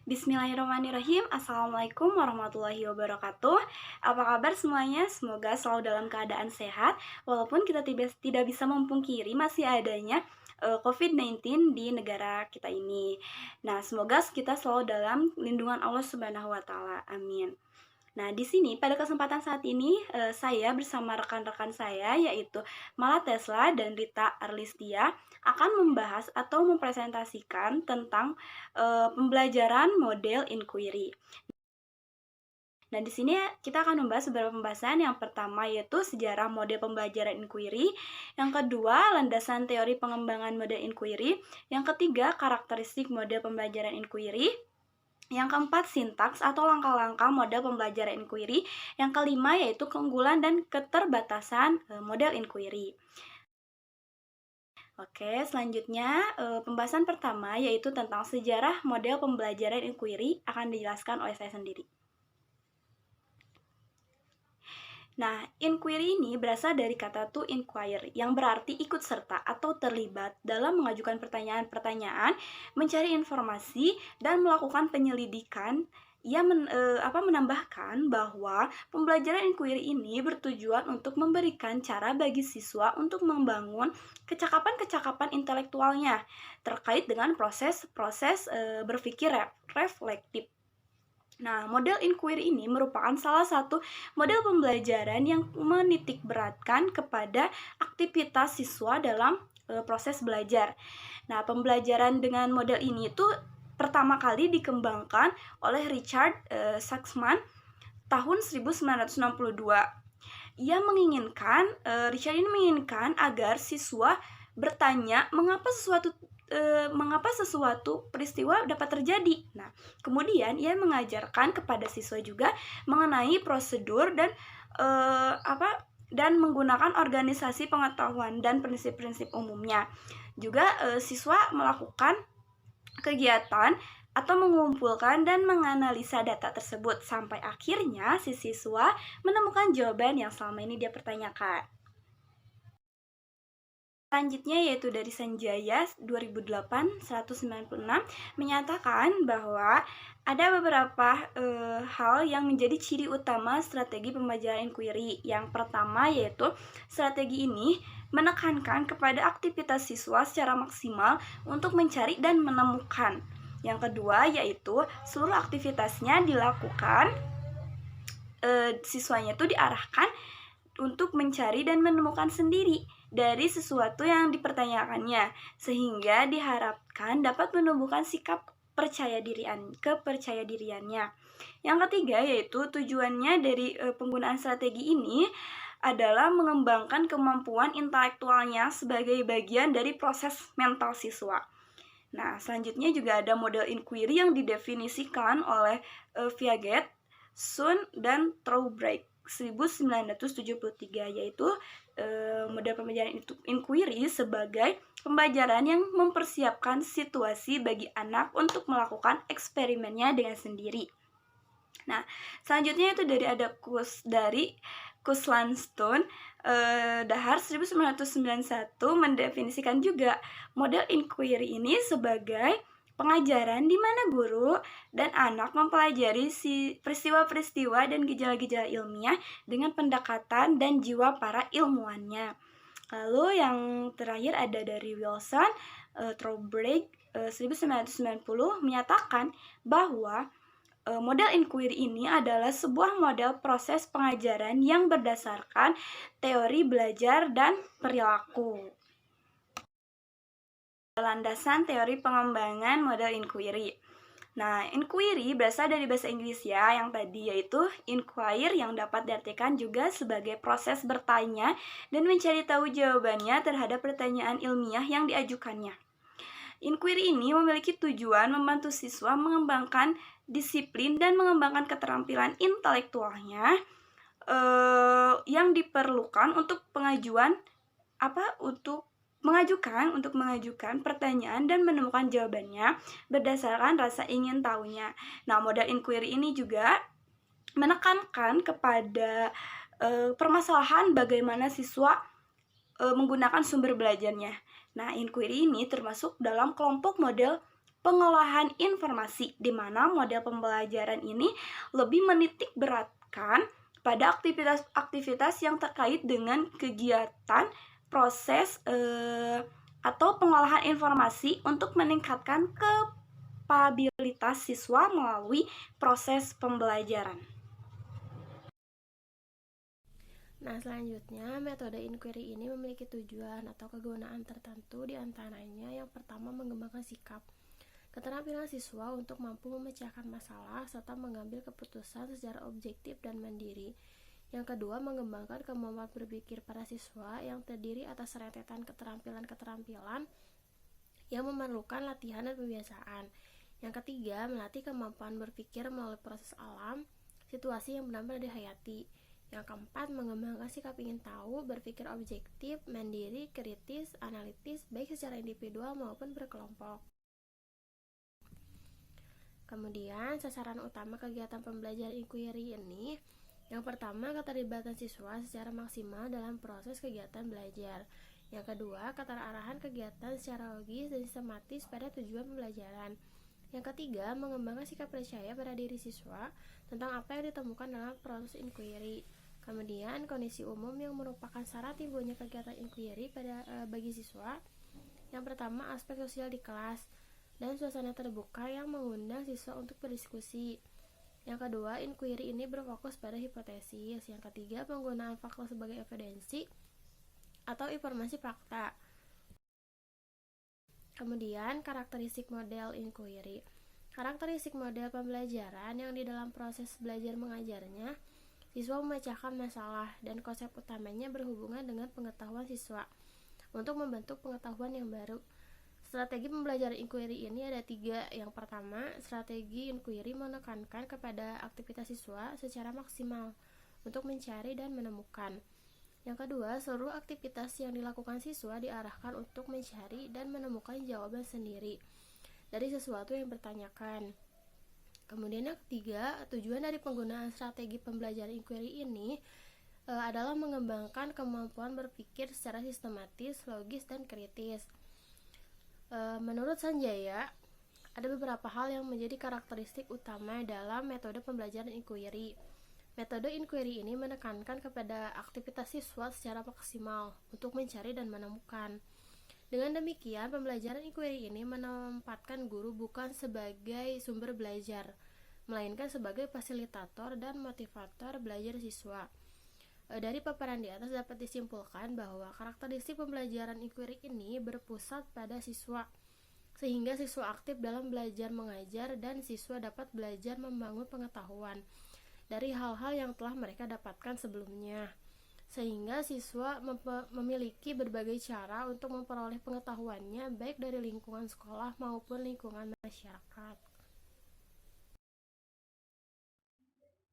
Bismillahirrahmanirrahim. Assalamualaikum warahmatullahi wabarakatuh. Apa kabar semuanya? Semoga selalu dalam keadaan sehat. Walaupun kita tidak bisa memungkiri masih adanya COVID-19 di negara kita ini. Nah, semoga kita selalu dalam lindungan Allah Subhanahu wa taala. Amin. Nah, di sini pada kesempatan saat ini saya bersama rekan-rekan saya yaitu Mala Tesla dan Rita Arlistia akan membahas atau mempresentasikan tentang pembelajaran model inquiry. Nah, di sini kita akan membahas beberapa pembahasan. Yang pertama yaitu sejarah model pembelajaran inquiry, yang kedua landasan teori pengembangan model inquiry, yang ketiga karakteristik model pembelajaran inquiry, yang keempat, sintaks atau langkah-langkah model pembelajaran inquiry. Yang kelima, yaitu keunggulan dan keterbatasan model inquiry. Oke, selanjutnya pembahasan pertama yaitu tentang sejarah model pembelajaran inquiry akan dijelaskan oleh saya sendiri. Nah, inquiry ini berasal dari kata to inquire, yang berarti ikut serta atau terlibat dalam mengajukan pertanyaan-pertanyaan, mencari informasi, dan melakukan penyelidikan. Ia menambahkan bahwa pembelajaran inquiry ini bertujuan untuk memberikan cara bagi siswa untuk membangun kecakapan-kecakapan intelektualnya terkait dengan proses-proses berpikir reflektif. Nah, model inquiry ini merupakan salah satu model pembelajaran yang menitik beratkan kepada aktivitas siswa dalam proses belajar. Nah, pembelajaran dengan model ini itu pertama kali dikembangkan oleh Richard Saxman tahun 1962. Richard ini menginginkan agar siswa bertanya mengapa sesuatu peristiwa dapat terjadi. Nah, kemudian ia mengajarkan kepada siswa juga mengenai prosedur dan menggunakan organisasi pengetahuan dan prinsip-prinsip umumnya. Juga siswa melakukan kegiatan atau mengumpulkan dan menganalisa data tersebut sampai akhirnya si siswa menemukan jawaban yang selama ini dia pertanyakan. Selanjutnya yaitu dari Sanjaya 2008-196 menyatakan bahwa ada beberapa hal yang menjadi ciri utama strategi pembelajaran inquiry. Yang pertama yaitu strategi ini menekankan kepada aktivitas siswa secara maksimal untuk mencari dan menemukan. Yang kedua yaitu seluruh aktivitasnya dilakukan, siswanya itu diarahkan untuk mencari dan menemukan sendiri dari sesuatu yang dipertanyakannya, sehingga diharapkan dapat menumbuhkan sikap kepercaya diriannya. Yang ketiga yaitu tujuannya dari penggunaan strategi ini adalah mengembangkan kemampuan intelektualnya sebagai bagian dari proses mental siswa. Nah, selanjutnya juga ada model inquiry yang didefinisikan oleh Piaget, Sun, dan Trowbridge 1973, yaitu model pembelajaran inquiry sebagai pembelajaran yang mempersiapkan situasi bagi anak untuk melakukan eksperimennya dengan sendiri. Nah, selanjutnya itu dari Kuslanstone Dahar 1991 mendefinisikan juga model inquiry ini sebagai pengajaran di mana guru dan anak mempelajari peristiwa-peristiwa dan gejala-gejala ilmiah dengan pendekatan dan jiwa para ilmuwannya. Lalu yang terakhir ada dari Wilson Trowbridge 1990 menyatakan bahwa model inquiry ini adalah sebuah model proses pengajaran yang berdasarkan teori belajar dan perilaku. Landasan teori pengembangan model inquiry. Nah, inquiry berasal dari bahasa Inggris yang tadi yaitu inquire, yang dapat diartikan juga sebagai proses bertanya dan mencari tahu jawabannya terhadap pertanyaan ilmiah yang diajukannya. Inquiry ini memiliki tujuan membantu siswa mengembangkan disiplin dan mengembangkan keterampilan intelektualnya yang diperlukan untuk mengajukan pertanyaan dan menemukan jawabannya berdasarkan rasa ingin tahunya. Nah, model inquiry ini juga menekankan kepada permasalahan bagaimana siswa menggunakan sumber belajarnya. Nah, inquiry ini termasuk dalam kelompok model pengolahan informasi, di mana model pembelajaran ini lebih menitik beratkan pada aktivitas-aktivitas yang terkait dengan kegiatan proses atau pengolahan informasi untuk meningkatkan kapabilitas siswa melalui proses pembelajaran. Nah, selanjutnya metode inquiry ini memiliki tujuan atau kegunaan tertentu, di antaranya yang pertama mengembangkan sikap, keterampilan siswa untuk mampu memecahkan masalah serta mengambil keputusan secara objektif dan mandiri. Yang kedua, mengembangkan kemampuan berpikir para siswa yang terdiri atas rentetan keterampilan-keterampilan yang memerlukan latihan dan pembiasaan. Yang ketiga, melatih kemampuan berpikir melalui proses alam, situasi yang benar-benar dihayati. Yang keempat, mengembangkan sikap ingin tahu, berpikir objektif, mandiri, kritis, analitis, baik secara individual maupun berkelompok. Kemudian, sasaran utama kegiatan pembelajaran inquiry ini, yang pertama, keterlibatan siswa secara maksimal dalam proses kegiatan belajar. Yang kedua, keterarahan kegiatan secara logis dan sistematis pada tujuan pembelajaran. Yang ketiga, mengembangkan sikap percaya pada diri siswa tentang apa yang ditemukan dalam proses inquiry. Kemudian, kondisi umum yang merupakan syarat timbulnya kegiatan inquiry bagi siswa. Yang pertama, aspek sosial di kelas dan suasana terbuka yang mengundang siswa untuk berdiskusi. Yang kedua, inquiry ini berfokus pada hipotesis. Yang ketiga, penggunaan fakta sebagai evidensi atau informasi fakta. Kemudian, karakteristik model inquiry. Karakteristik model pembelajaran yang di dalam proses belajar mengajarnya, siswa memecahkan masalah dan konsep utamanya berhubungan dengan pengetahuan siswa untuk membentuk pengetahuan yang baru. Strategi pembelajaran inquiry ini ada 3. Yang pertama, strategi inquiry menekankan kepada aktivitas siswa secara maksimal untuk mencari dan menemukan. Yang kedua, seluruh aktivitas yang dilakukan siswa diarahkan untuk mencari dan menemukan jawaban sendiri dari sesuatu yang bertanyakan. Kemudian yang ketiga, tujuan dari penggunaan strategi pembelajaran inquiry ini adalah mengembangkan kemampuan berpikir secara sistematis, logis, dan kritis. Menurut Sanjaya, ada beberapa hal yang menjadi karakteristik utama dalam metode pembelajaran inquiry. Metode inquiry ini menekankan kepada aktivitas siswa secara maksimal untuk mencari dan menemukan. Dengan demikian, pembelajaran inquiry ini menempatkan guru bukan sebagai sumber belajar, melainkan sebagai fasilitator dan motivator belajar siswa. Dari paparan di atas dapat disimpulkan bahwa karakteristik pembelajaran inquiry ini berpusat pada siswa, sehingga siswa aktif dalam belajar mengajar dan siswa dapat belajar membangun pengetahuan dari hal-hal yang telah mereka dapatkan sebelumnya, sehingga siswa memiliki berbagai cara untuk memperoleh pengetahuannya baik dari lingkungan sekolah maupun lingkungan masyarakat.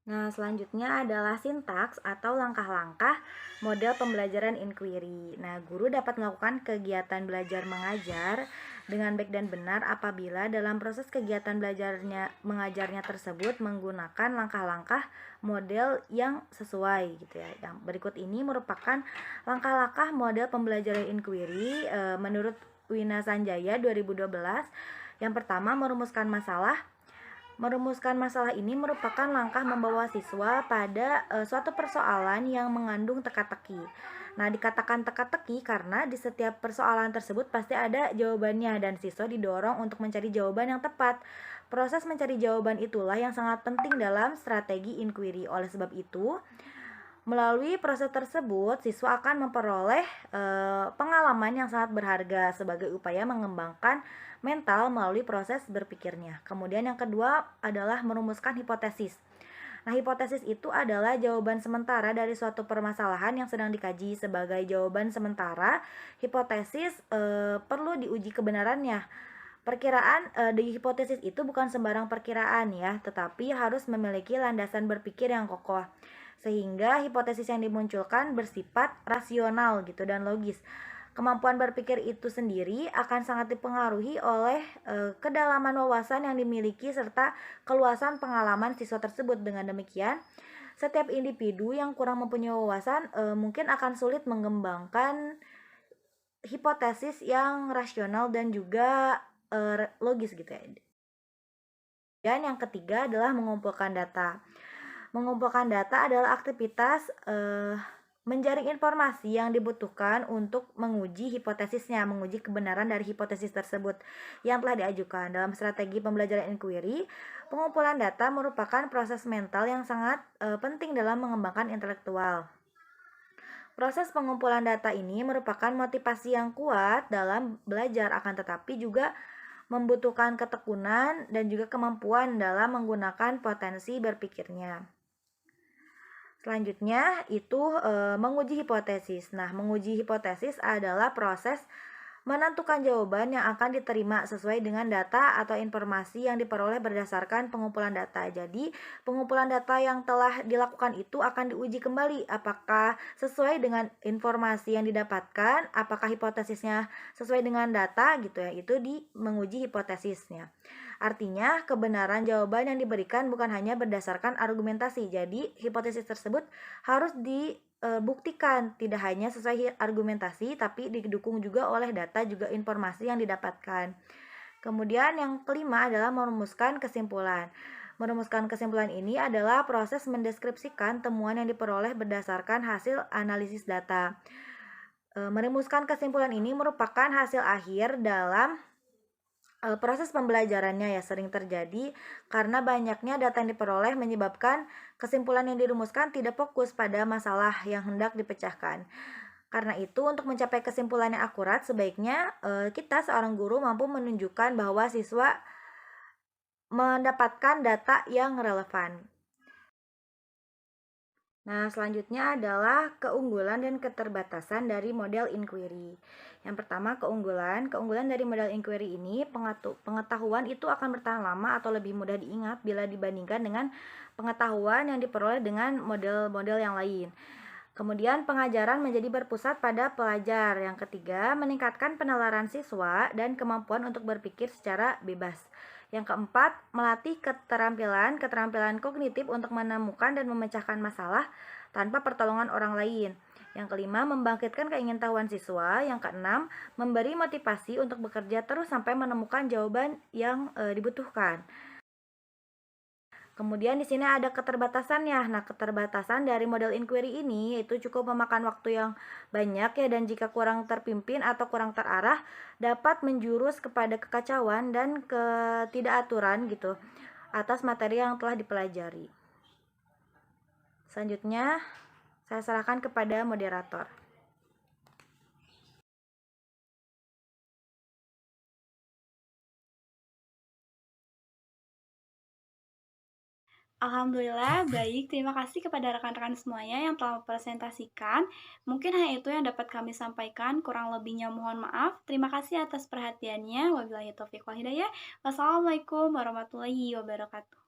Nah, selanjutnya adalah sintaks atau langkah-langkah model pembelajaran inquiry. Nah, guru dapat melakukan kegiatan belajar mengajar dengan baik dan benar apabila dalam proses kegiatan belajarnya mengajarnya tersebut menggunakan langkah-langkah model yang sesuai gitu ya. Yang berikut ini merupakan langkah-langkah model pembelajaran inquiry menurut Wina Sanjaya 2012. Yang pertama, merumuskan masalah. Merumuskan masalah ini merupakan langkah membawa siswa pada suatu persoalan yang mengandung teka-teki. Nah, dikatakan teka-teki karena di setiap persoalan tersebut pasti ada jawabannya dan siswa didorong untuk mencari jawaban yang tepat. Proses mencari jawaban itulah yang sangat penting dalam strategi inquiry. Oleh sebab itu, melalui proses tersebut, siswa akan memperoleh pengalaman yang sangat berharga sebagai upaya mengembangkan mental melalui proses berpikirnya. Kemudian yang kedua adalah merumuskan hipotesis. Nah, hipotesis itu adalah jawaban sementara dari suatu permasalahan yang sedang dikaji. Sebagai jawaban sementara, hipotesis perlu diuji kebenarannya. Perkiraan di hipotesis itu bukan sembarang perkiraan ya, tetapi harus memiliki landasan berpikir yang kokoh. Sehingga hipotesis yang dimunculkan bersifat rasional gitu dan logis. Kemampuan berpikir itu sendiri akan sangat dipengaruhi oleh kedalaman wawasan yang dimiliki serta keluasan pengalaman siswa tersebut. Dengan demikian, setiap individu yang kurang mempunyai wawasan mungkin akan sulit mengembangkan hipotesis yang rasional dan juga logis gitu ya. Dan yang ketiga adalah mengumpulkan data. Mengumpulkan data adalah aktivitas menjaring informasi yang dibutuhkan untuk menguji hipotesisnya, menguji kebenaran dari hipotesis tersebut yang telah diajukan. Dalam strategi pembelajaran inquiry, pengumpulan data merupakan proses mental yang sangat penting dalam mengembangkan intelektual. Proses pengumpulan data ini merupakan motivasi yang kuat dalam belajar, akan tetapi juga membutuhkan ketekunan dan juga kemampuan dalam menggunakan potensi berpikirnya. Selanjutnya itu menguji hipotesis. Nah, menguji hipotesis adalah proses menentukan jawaban yang akan diterima sesuai dengan data atau informasi yang diperoleh berdasarkan pengumpulan data. Jadi, pengumpulan data yang telah dilakukan itu akan diuji kembali apakah sesuai dengan informasi yang didapatkan, apakah hipotesisnya sesuai dengan data gitu ya. Itu menguji hipotesisnya. Artinya, kebenaran jawaban yang diberikan bukan hanya berdasarkan argumentasi. Jadi, hipotesis tersebut harus dibuktikan tidak hanya sesuai argumentasi, tapi didukung juga oleh data juga informasi yang didapatkan. Kemudian yang kelima adalah merumuskan kesimpulan. Merumuskan kesimpulan ini adalah proses mendeskripsikan temuan yang diperoleh berdasarkan hasil analisis data. Merumuskan kesimpulan ini merupakan hasil akhir dalam proses pembelajarannya ya, sering terjadi karena banyaknya data yang diperoleh menyebabkan kesimpulan yang dirumuskan tidak fokus pada masalah yang hendak dipecahkan. Karena itu, untuk mencapai kesimpulan yang akurat, sebaiknya kita seorang guru mampu menunjukkan bahwa siswa mendapatkan data yang relevan. Nah, selanjutnya adalah keunggulan dan keterbatasan dari model inquiry. Yang pertama, keunggulan. Keunggulan dari model inquiry ini, pengetahuan itu akan bertahan lama atau lebih mudah diingat bila dibandingkan dengan pengetahuan yang diperoleh dengan model-model yang lain. Kemudian, pengajaran menjadi berpusat pada pelajar. Yang ketiga, meningkatkan penalaran siswa dan kemampuan untuk berpikir secara bebas. Yang keempat, melatih keterampilan kognitif untuk menemukan dan memecahkan masalah tanpa pertolongan orang lain. Yang kelima, membangkitkan keingintahuan siswa. Yang keenam, memberi motivasi untuk bekerja terus sampai menemukan jawaban yang dibutuhkan. Kemudian di sini ada keterbatasannya. Nah, keterbatasan dari model inquiry ini yaitu cukup memakan waktu yang banyak ya, dan jika kurang terpimpin atau kurang terarah dapat menjurus kepada kekacauan dan ketidakaturan gitu atas materi yang telah dipelajari. Selanjutnya saya serahkan kepada moderator. Alhamdulillah, baik. Terima kasih kepada rekan-rekan semuanya yang telah mempresentasikan. Mungkin hanya itu yang dapat kami sampaikan, kurang lebihnya mohon maaf. Terima kasih atas perhatiannya. Wabillahi taufiq wal hidayah. Wassalamualaikum warahmatullahi wabarakatuh.